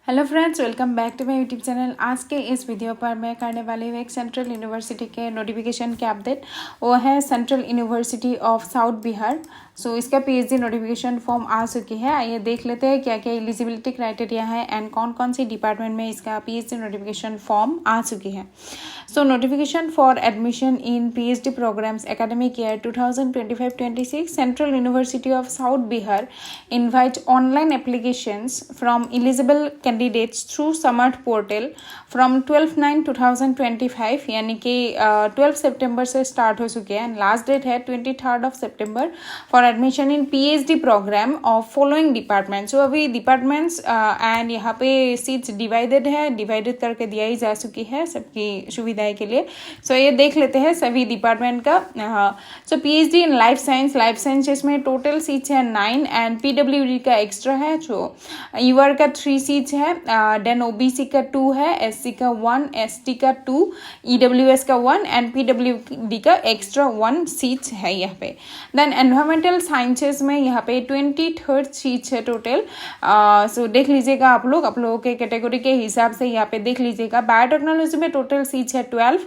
Hello friends, welcome back to my YouTube channel. आज के इस वीडियो पर मैं करने वाली हूँ एक सेंट्रल यूनिवर्सिटी के नोटिफिकेशन के अपडेट। वो है central university of south Bihar. इसका पीएचडी नोटिफिकेशन फॉर्म आ चुकी है। आइए देख लेते हैं क्या क्या एलिजिबिलिटी क्राइटेरिया है एंड कौन कौन सी डिपार्टमेंट में इसका पीएचडी नोटिफिकेशन फॉर्म आ चुकी है। Notification for admission in PhD programs academic year 2025-26 central university of south Bihar invite online applications from eligible candidates through Samarth portal from 12/9/2025 यानी कि 12 सितंबर से स्टार्ट हो चुके हैं। लास्ट डेट है 23 सितंबर for admission in PhD program of following department. अभी departments and यहाँ पे सीट्स डिवाइडेड है, डिवाइडेड करके दिया ही जा चुकी है सबकी सुविधा के लिए। ये देख लेते हैं सभी डिपार्टमेंट का। पीएचडी इन लाइफ साइंसेस में टोटल सीट्स है 9 एंड पीडब्ल्यूडी का एक्स्ट्रा है। यूआर का 3 सीट्स है, देन ओबीसी का 2 है, एससी का 1, एसटी का 2, ईडब्ल्यूएस का 1 एंड पीडब्ल्यूडी का एक्स्ट्रा 1 सीट्स है यहाँ पे। देन एनवायरमेंटल साइंसेस में यहाँ पे 23rd सीट्स है टोटल। देख लीजिएगा आप लोगों के कैटेगरी के हिसाब से यहाँ पे देख लीजिएगा। बायोटेक्नोलॉजी में टोटल सीट्स है 12,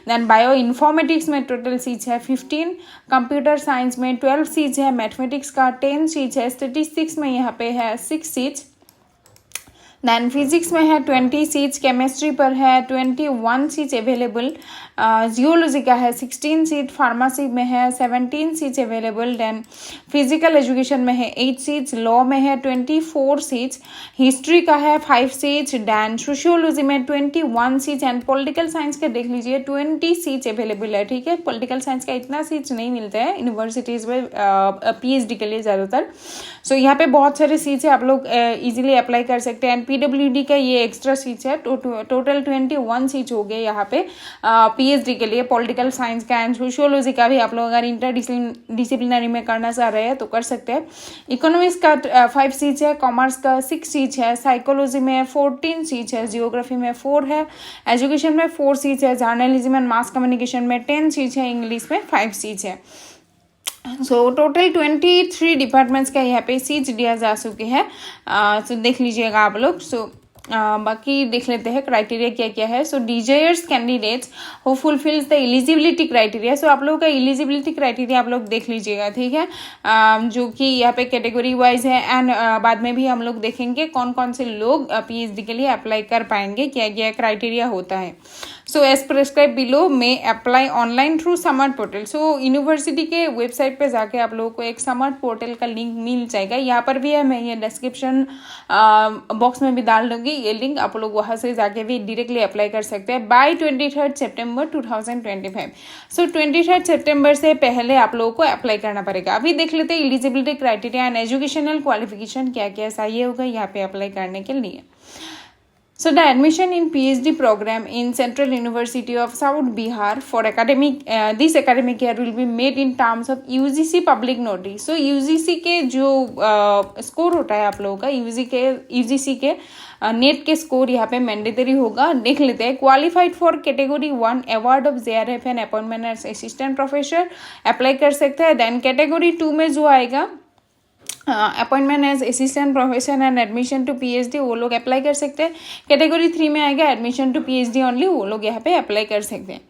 देन बायो इन्फॉर्मेटिक्स में टोटल सीट्स है 15, कंप्यूटर साइंस में 12 सीट्स है, मैथमेटिक्स का 10 सीट्स है, स्टेटिस्टिक्स में यहाँ पे है 6 सीट्स, देन फिजिक्स में है 20 सीट्स, केमिस्ट्री पर है 21 सीट्स अवेलेबल, जियोलॉजी का है 16 सीट, फार्मेसी में है 17 seats available, then physical education में है 8 सीट्स, लॉ में है 24 सीट्स, हिस्ट्री का है 5 सीट्स, देन सोशियोलॉजी में 21 सीट्स एंड पॉलिटिकल साइंस के देख लीजिए 20 सीट्स अवेलेबल है। ठीक है, पॉलिटिकल साइंस का इतना सीट्स नहीं मिलता है यूनिवर्सिटीज़ में पीएचडी के लिए ज़्यादातर। यहाँ पे बहुत सारे सीट्स है, आप लोग इजीली अप्लाई कर सकते हैं। एंड पीडब्ल्यूडी का ये एक्स्ट्रा सीट्स है, टोटल 21 सीट्स हो गए यहाँ पे पीएचडी के लिए। पॉलिटिकल साइंस का एंड सोशियोलॉजी का भी आप लोग अगर इंटर डिसिप्लिनरी में करना चाह रहे हैं तो कर सकते हैं। इकोनॉमिक्स का 5 सीट्स है, कॉमर्स का 6 सीट्स है, साइकोलॉजी में 14 सीट्स है, जियोग्राफी में 4 है, एजुकेशन में 4 सीट्स है, जर्नलिज्म एंड मास कम्युनिकेशन में 10 सीट्स है, इंग्लिश में 5 सीट्स है। टोटल 23 डिपार्टमेंट्स का यहाँ पे सीट्स दिया जा चुके हैं। देख लीजिएगा आप लोग। बाकी देख लेते हैं क्राइटेरिया क्या क्या है। Desires candidates who fulfils the eligibility criteria. आप लोगों का एलिजिबिलिटी क्राइटेरिया आप लोग देख लीजिएगा, ठीक है, जो कि यहाँ पे कैटेगरी वाइज है एंड बाद में भी हम लोग देखेंगे कौन कौन से लोग पीएचडी के लिए अप्लाई कर पाएंगे, क्या क्या क्राइटेरिया होता है। एज प्रेस्क्राइब बिलो में apply online through Samarth portal. University के वेबसाइट पे जाके आप लोगों को एक समर्थ पोर्टल का लिंक मिल जाएगा, यहाँ पर भी है, मैं ये डिस्क्रिप्शन बॉक्स में भी डाल दूंगी ये लिंक, आप लोग वहाँ से जाके भी डायरेक्टली अप्लाई कर सकते हैं बाय 23 सितंबर 2025। 23 सितंबर से पहले आप लोगों को अप्लाई करना पड़ेगा। अभी देख लेते हैं eligibility criteria and educational qualification क्या क्या चाहिए होगा यहाँ पे अप्लाई करने के लिए। The admission in PhD program in Central University of South Bihar for this academic year will be made in terms of UGC public notice. UGC के जो स्कोर होता है आप लोगों का, UGC के नेट के स्कोर यहाँ पे मैंडेटरी होगा। देख लेते हैं। Qualified for category 1 award of JRF and appointment as assistant professor apply कर सकते हैं। देन कैटेगरी 2 में जो आएगा appointment as assistant professor and admission to PhD, वो लोग अप्लाई कर सकते हैं। कैटेगरी 3 में आएगा एडमिशन टू पीएचडी ओनली, वो लोग यहाँ पे अप्लाई कर सकते हैं।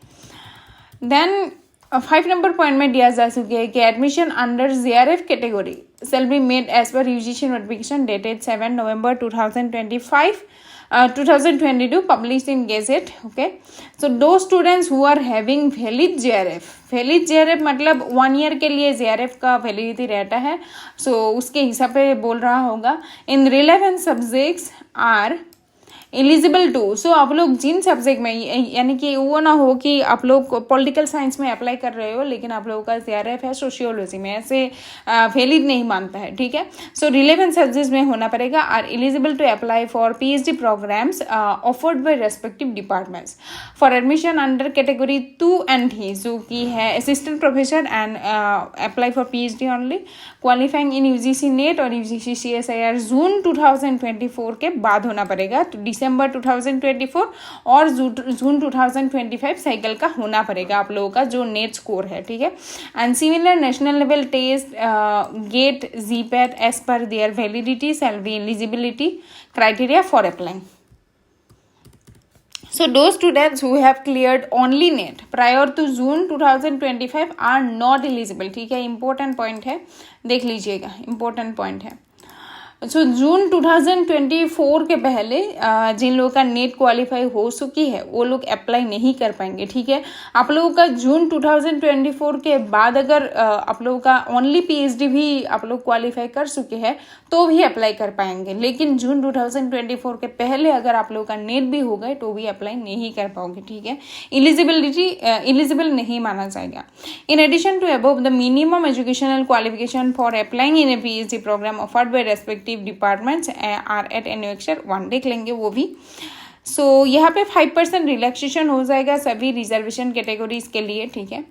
देन 5 नंबर पॉइंट में दिया जा चुकी है कि admission under JRF category shall be made as per UGC notification dated 7 November 2022 published in Gazette. Okay, those students who are having valid JRF मतलब 1 ईयर के लिए JRF का वैलिडिटी रहता है, उसके हिसाब पे बोल रहा होगा। In relevant subjects are eligible to. आप लोग जिन सब्जेक्ट में, यानी कि वो ना हो कि आप लोग पॉलिटिकल साइंस में अप्लाई कर रहे हो लेकिन आप लोगों का JRF है सोशियोलॉजी में, ऐसे वैलिड नहीं मानता है, ठीक है। रिलेवेंट सब्जेक्ट्स में होना पड़ेगा। Are eligible to apply for PhD programs offered by respective departments for admission under category 2 and 3, जो कि है assistant professor and apply for PhD only, qualifying in UGC NET और UGC CSIR जून 2024 के बाद होना पड़ेगा, तो दिसंबर 2024 और जून 2025 साइकिल का होना पड़ेगा आप लोगों का जो नेट स्कोर है, ठीक है। And similar national level test GATE GPAT as per their validity shall be eligibility criteria for applying. So those students who have cleared only NET prior to June 2025 are not eligible, ठीक है। important point है, देख लीजिएगा, important point है। सो जून 2024 के पहले जिन लोगों का नेट क्वालिफाई हो चुकी है वो लोग अप्लाई नहीं कर पाएंगे, ठीक है। आप लोगों का जून 2024 के बाद अगर आप लोगों का ओनली पीएचडी भी आप लोग क्वालिफाई कर चुके हैं तो भी अप्लाई कर पाएंगे, लेकिन जून 2024 के पहले अगर आप लोगों का नेट भी हो गए तो भी अप्लाई नहीं कर पाओगे, ठीक है। एलिजिबल नहीं माना जाएगा। In addition to above the minimum educational qualification for applying in a PhD program offered by respective departments are at annexure 1 देख लेंगे वो भी। सो यहाँ पे 5% रिलैक्सेशन हो जाएगा सभी रिजर्वेशन कैटेगरीज के लिए, ठीक है।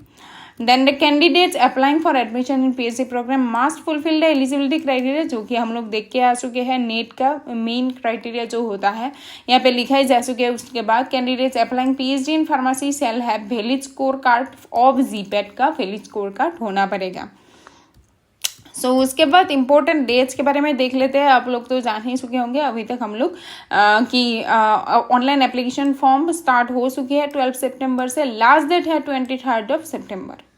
Then the candidates applying for admission in PhD program must fulfil the eligibility criteria, जो कि हम लोग देख के आ चुके हैं। नेट का मेन क्राइटेरिया जो होता है यहाँ पे लिखा ही जा चुके हैं। उसके बाद candidates applying PhD in pharmacy shall have valid score card of GPAT का वैलिड स्कोर कार्ड होना पड़ेगा। सो उसके बाद इम्पोर्टेंट डेट्स के बारे में देख लेते हैं। आप लोग तो जान ही चुके होंगे अभी तक हम लोग कि ऑनलाइन एप्लीकेशन फॉर्म स्टार्ट हो चुकी है 12 सितंबर से, लास्ट डेट है 23 सितंबर।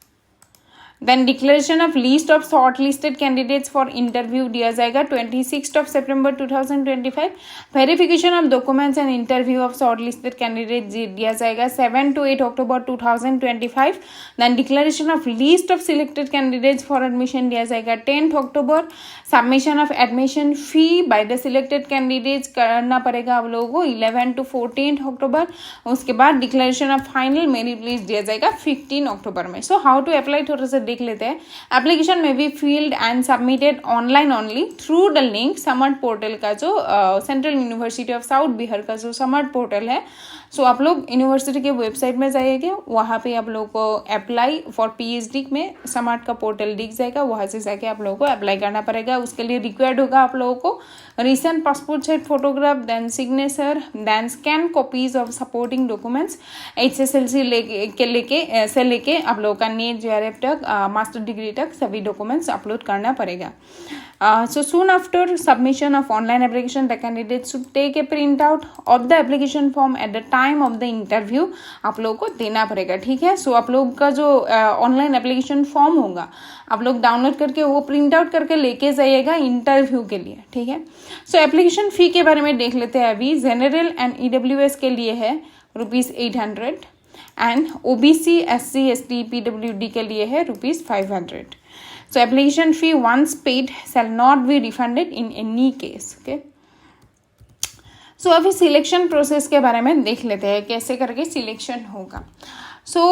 Then declaration of list of shortlisted candidates for interview दिया जाएगा 26 सितंबर 2025। Verification of documents and interview of shortlisted candidate दिया जाएगा 7 to 8 अक्टूबर 2025। Then declaration of list of selected candidates for admission दिया जाएगा 10 अक्टूबर। Submission of admission fee by the selected candidates करना पड़ेगा आप लोगों को 11 to 14 अक्टूबर। उसके बाद declaration of final merit list दिया जाएगा 15 अक्टूबर में। सो हाउ टू अप्लाई थोड़ा सा देख लेते हैं। एप्लीकेशन में भी field and submitted online only through the link some sort portal का जो central university of south Bihar का जो समर्ट पोर्टल है। सो आप लोग यूनिवर्सिटी के वेबसाइट में जाइएगा, वहाँ पे आप लोगों को अप्लाई फॉर पीएचडी में समर्ट का पोर्टल दिख जाएगा, वहाँ से जाके आप लोगों को अप्लाई करना पड़ेगा। उसके लिए रिक्वायर्ड होगा आप लोगों को recent passport size photograph, then signature, then scan copies of supporting documents HSLC लेके आप लोगों का नेट JRF तक मास्टर डिग्री तक सभी डॉक्यूमेंट्स अपलोड करना पड़ेगा। So soon after submission of online application, the candidate should take a printout of the application form at the time of the interview। आप लोगों को देना पड़ेगा, ठीक है। सो आप लोग का जो ऑनलाइन एप्लीकेशन फॉर्म होगा आप लोग डाउनलोड करके वो प्रिंट आउट करके लेके जाइएगा इंटरव्यू के लिए, ठीक है। सो एप्लीकेशन फ़ी के बारे में देख लेते हैं अभी। जनरल एंड EWS के लिए है ₹800 and OBC SC ST PWD के लिए है ₹500। So application fee once paid shall not be refunded in any case, okay? So अभी सिलेक्शन प्रोसेस के बारे में देख लेते हैं कैसे करके सिलेक्शन होगा। So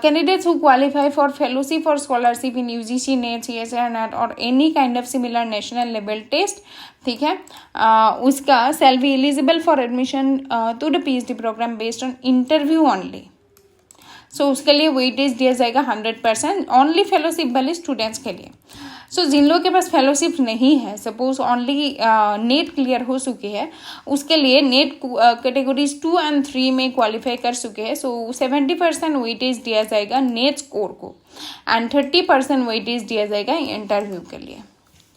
candidates who qualify for fellowship or scholarship in UGC, NET, CSIR, NET or any kind of similar national level test, ठीक है, उसका shall be eligible for admission to the PhD program based on interview only। सो उसके लिए weightage दिया जाएगा 100% only fellowship वाले students के लिए। सो जिन लोगों के पास फेलोशिप नहीं है, सपोज ओनली नेट क्लियर हो चुकी है, उसके लिए नेट कैटेगरीज 2 और 3 में क्वालिफाई कर चुके हैं। सो 70% वेटेज दिया जाएगा नेट स्कोर को एंड 30% वेटेज दिया जाएगा इंटरव्यू के लिए,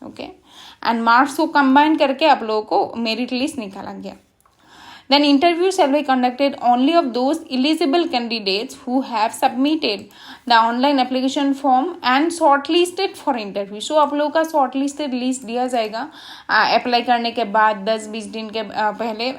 ओके। एंड मार्क्स को कंबाइन करके आप लोगों को मेरिट लिस्ट निकाला गया। Then interview shall be conducted only of those eligible candidates who have submitted the online application form and shortlisted for interview। So आप लोगों का shortlisted list दिया जाएगा अप्लाई करने के बाद 10-20 दिन के पहले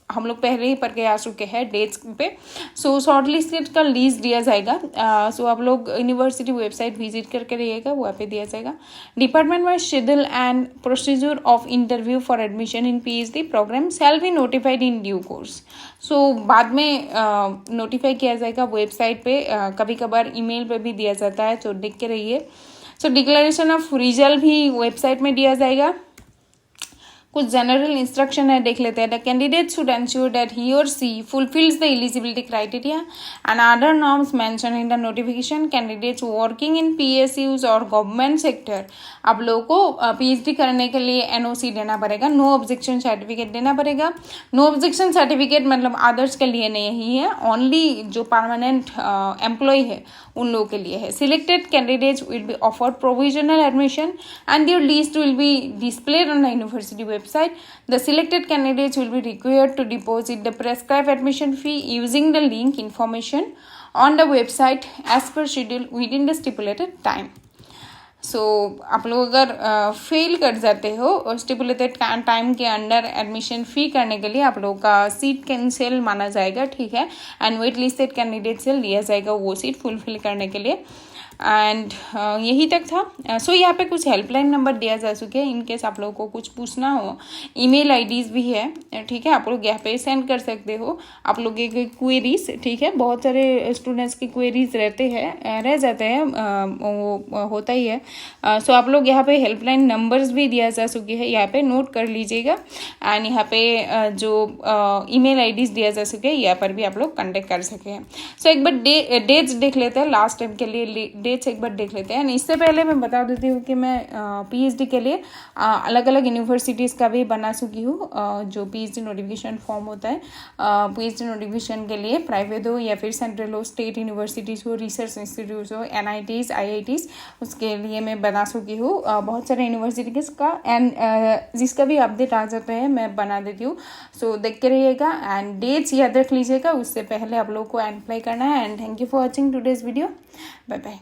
हम लोग पहले ही पढ़ के आ चुके हैं डेट्स पे। सो शॉर्ट लिस्टेड का लिस्ट दिया जाएगा। सो आप लोग यूनिवर्सिटी वेबसाइट विजिट करके रहिएगा, वहाँ पे दिया जाएगा। Department wise schedule and procedure of interview for admission in PhD programme shall be notified in due course. So बाद में नोटिफाई किया जाएगा वेबसाइट पे, कभी कभार ईमेल पे भी दिया जाता है, तो देख के रहिए। सो डिक्लेरेशन ऑफ रिजल्ट भी वेबसाइट में दिया जाएगा। कुछ जनरल इंस्ट्रक्शन है, देख लेते हैं. The candidate should ensure that he और she fulfils the eligibility criteria and other norms mention in the notification. Candidates working in PSUs और गवर्नमेंट सेक्टर, आप लोगों को PhD करने के लिए NOC देना पड़ेगा, नो ऑब्जेक्शन सर्टिफिकेट देना पड़ेगा. नो ऑब्जेक्शन सर्टिफिकेट मतलब अदर्स के लिए नहीं है, ओनली जो परमानेंट एम्प्लॉय है उन लोगों के लिए है. Selected candidates will be offered provisional admission and their list will be displayed on the university website. The selected candidates will be required to deposit the prescribed admission fee using the link information on the website as per schedule within the stipulated time. सो आप लोग अगर fail कर जाते हो और stipulated time के under admission फ़ी करने के लिए आप लोगों का सीट कैंसिल माना जाएगा, ठीक है. एंड वेट लिस्टेड कैंडिडेट से लिया जाएगा वो सीट फुलफिल करने के लिए. एंड यही तक था. सो यहाँ पे कुछ हेल्पलाइन नंबर दिया जा चुके हैं इनकेस आप लोगों को कुछ पूछना हो. ईमेल आईडीज़ भी है, ठीक है, आप लोग यहाँ पे सेंड कर सकते हो आप लोग के क्वेरीज, ठीक है. बहुत सारे स्टूडेंट्स की क्वेरीज रह जाते हैं, वो होता ही है. सो आप लोग यहाँ पे हेल्पलाइन नंबर्स भी दिया जा चुके हैं, यहाँ पे नोट कर लीजिएगा. एंड यहाँ पे जो ईमेल आईडीज़ दिया जा चुके हैं यहाँ पर भी आप लोग कॉन्टेक्ट कर सके हैं. सो एक बार डेट्स देख लेते हैं, लास्ट टाइम के लिए डेट्स एक बार देख लेते हैं. इससे पहले मैं बता देती हूँ कि मैं PhD के लिए अलग अलग यूनिवर्सिटीज़ का भी बना चुकी हूँ. जो PhD नोटिफिकेशन फॉर्म होता है PhD नोटिफिकेशन के लिए, प्राइवेट हो या फिर सेंट्रल हो, स्टेट यूनिवर्सिटीज़ हो, रिसर्च इंस्टीट्यूट हो, NITs IITs, उसके लिए मैं बना चुकी हूँ बहुत सारे यूनिवर्सिटीज़ का. एंड जिसका भी अपडेट आ जाता है मैं बना देती हूँ. सो देख के रहिएगा एंड डेट्स याद रख लीजिएगा, उससे पहले आप लोग को अप्लाई करना है. And thank you for watching today's video. Bye bye.